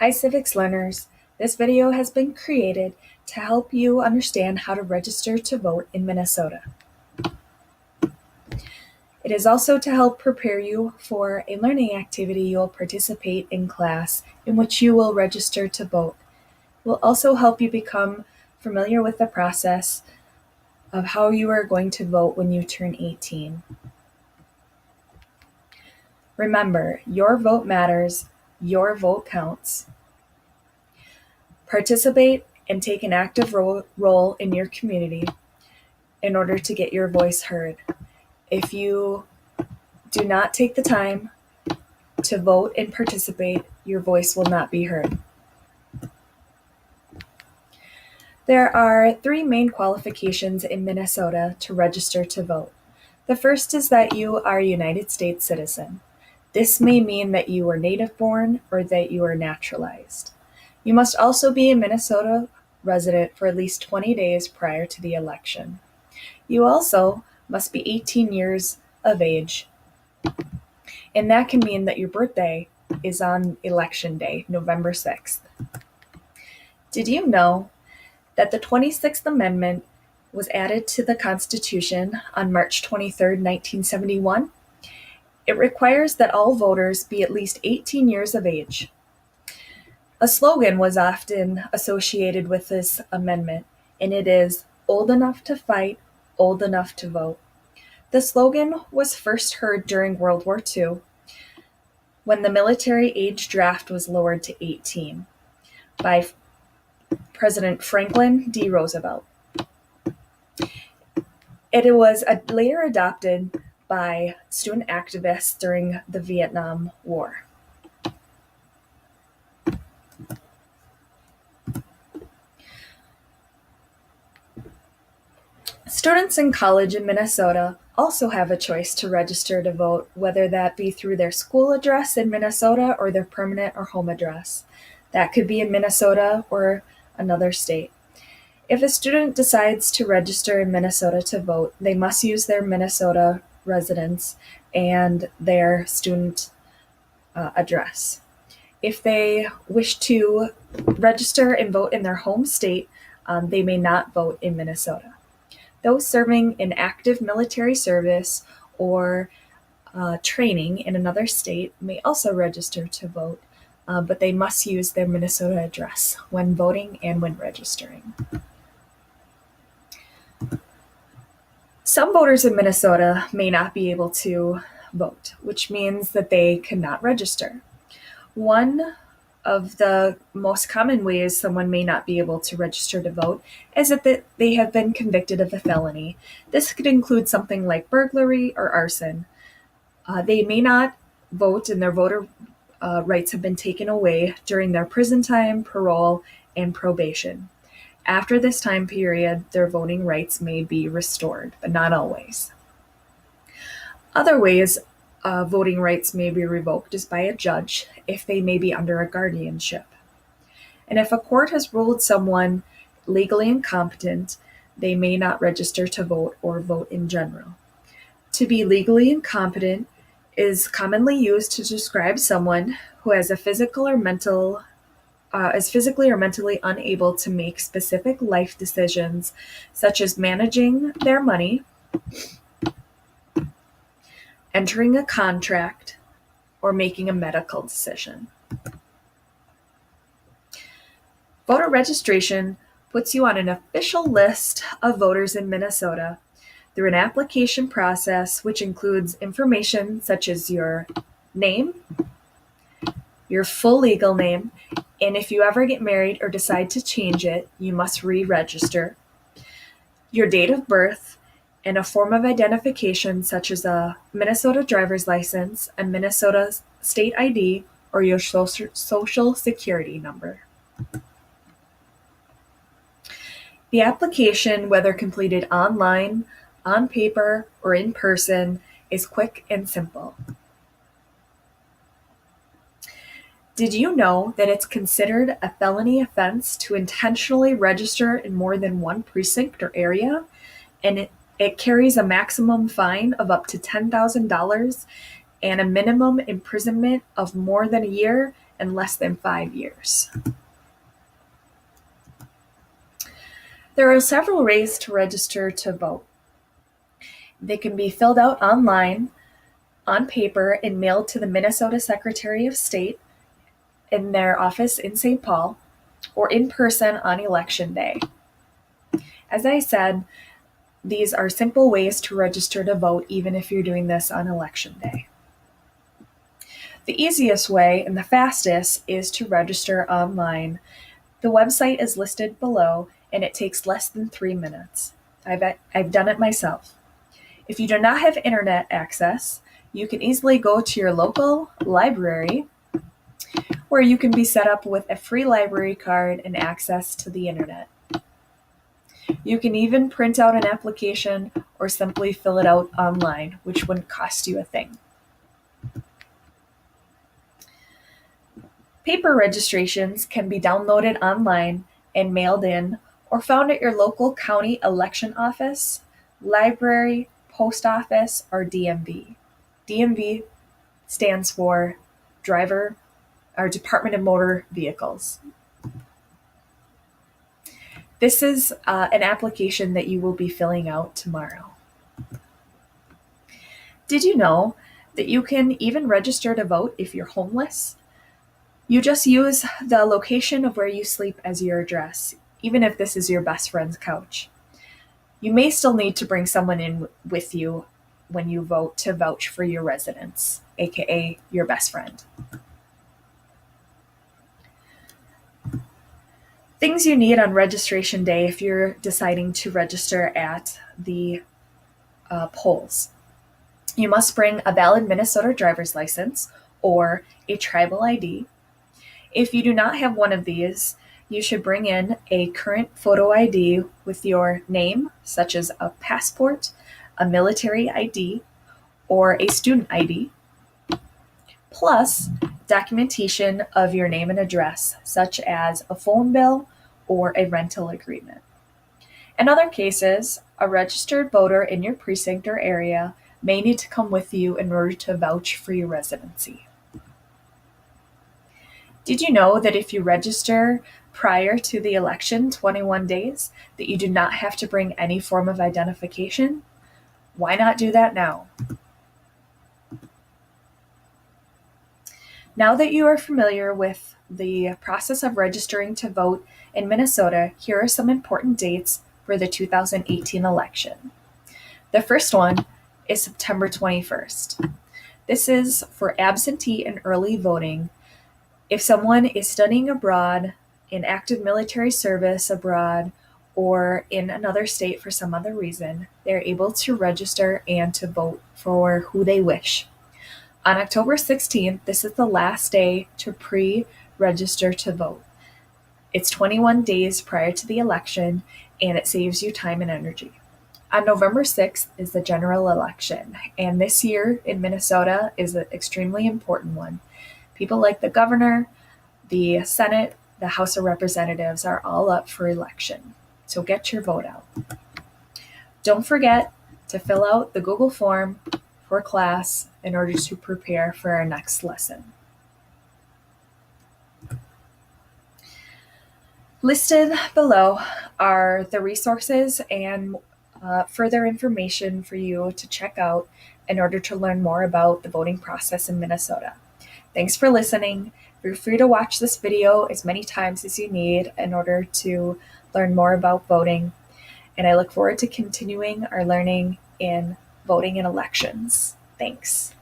Hi civics learners, this video has been created to help you understand how to register to vote in Minnesota. It is also to help prepare you for a learning activity you will participate in class in which you will register to vote. It will also help you become familiar with the process of how you are going to vote when you turn 18. Remember, your vote matters, your vote counts. Participate and take an active role in your community in order to get your voice heard. If you do not take the time to vote and participate, your voice will not be heard. There are three main qualifications in Minnesota to register to vote. The first is that you are a United States citizen. This may mean that you were native born or that you are naturalized. You must also be a Minnesota resident for at least 20 days prior to the election. You also must be 18 years of age, and that can mean that your birthday is on election day, November 6th. Did you know that the 26th Amendment was added to the Constitution on March 23, 1971? It requires that all voters be at least 18 years of age. A slogan was often associated with this amendment, and it is, "Old enough to fight, old enough to vote." The slogan was first heard during World War II when the military age draft was lowered to 18 by President Franklin D. Roosevelt. It was later adopted by student activists during the Vietnam War. Students in college in Minnesota also have a choice to register to vote, whether that be through their school address in Minnesota or their permanent or home address. That could be in Minnesota or another state. If a student decides to register in Minnesota to vote, they must use their Minnesota residence and their student address. If they wish to register and vote in their home state, they may not vote in Minnesota. Those serving in active military service or training in another state may also register to vote, but they must use their Minnesota address when voting and when registering. Some voters in Minnesota may not be able to vote, which means that they cannot register. One of the most common ways someone may not be able to register to vote is that they have been convicted of a felony. This could include something like burglary or arson. They may not vote, and their voter rights have been taken away during their prison time, parole, and probation. After this time period, their voting rights may be restored, but not always. Other ways voting rights may be revoked is by a judge if they may be under a guardianship. And if a court has ruled someone legally incompetent, they may not register to vote or vote in general. To be legally incompetent is commonly used to describe someone who has a physical or mental is physically or mentally unable to make specific life decisions, such as managing their money, entering a contract, or making a medical decision. Voter registration puts you on an official list of voters in Minnesota through an application process which includes information such as your name, your full legal name, and if you ever get married or decide to change it, you must re-register, your date of birth, and a form of identification such as a Minnesota driver's license, a Minnesota state ID, or your social security number. The application, whether completed online, on paper, or in person, is quick and simple. Did you know that it's considered a felony offense to intentionally register in more than one precinct or area? And it carries a maximum fine of up to $10,000 and a minimum imprisonment of more than a year in less than 5 years. There are several ways to register to vote. They can be filled out online, on paper, and mailed to the Minnesota Secretary of State in their office in St. Paul, or in person on Election Day. As I said, these are simple ways to register to vote even if you're doing this on Election Day. The easiest way and the fastest is to register online. The website is listed below and it takes less than 3 minutes. I've done it myself. If you do not have internet access, you can easily go to your local library where you can be set up with a free library card and access to the internet. You can even print out an application or simply fill it out online, which wouldn't cost you a thing. Paper registrations can be downloaded online and mailed in or found at your local county election office, library, post office, or DMV. DMV stands for Department of Motor Vehicles. This is an application that you will be filling out tomorrow. Did you know that you can even register to vote if you're homeless? You just use the location of where you sleep as your address, even if this is your best friend's couch. You may still need to bring someone in with you when you vote to vouch for your residence, aka your best friend. Things you need on registration day if you're deciding to register at the polls. You must bring a valid Minnesota driver's license or a tribal ID. If you do not have one of these, you should bring in a current photo ID with your name, such as a passport, a military ID, or a student ID, plus documentation of your name and address, such as a phone bill or a rental agreement. In other cases, a registered voter in your precinct or area may need to come with you in order to vouch for your residency. Did you know that if you register prior to the election 21 days, that you do not have to bring any form of identification? Why not do that now? Now that you are familiar with the process of registering to vote in Minnesota, here are some important dates for the 2018 election. The first one is September 21st. This is for absentee and early voting. If someone is studying abroad, in active military service abroad, or in another state for some other reason, they're able to register and to vote for who they wish. On October 16th, this is the last day to pre-register to vote. It's 21 days prior to the election, and it saves you time and energy. On November 6th is the general election, and this year in Minnesota is an extremely important one. People like the governor, the Senate, the House of Representatives are all up for election. So get your vote out. Don't forget to fill out the Google form for class in order to prepare for our next lesson. Listed below are the resources and further information for you to check out in order to learn more about the voting process in Minnesota. Thanks for listening. Feel free to watch this video as many times as you need in order to learn more about voting. And I look forward to continuing our learning in voting in elections. Thanks.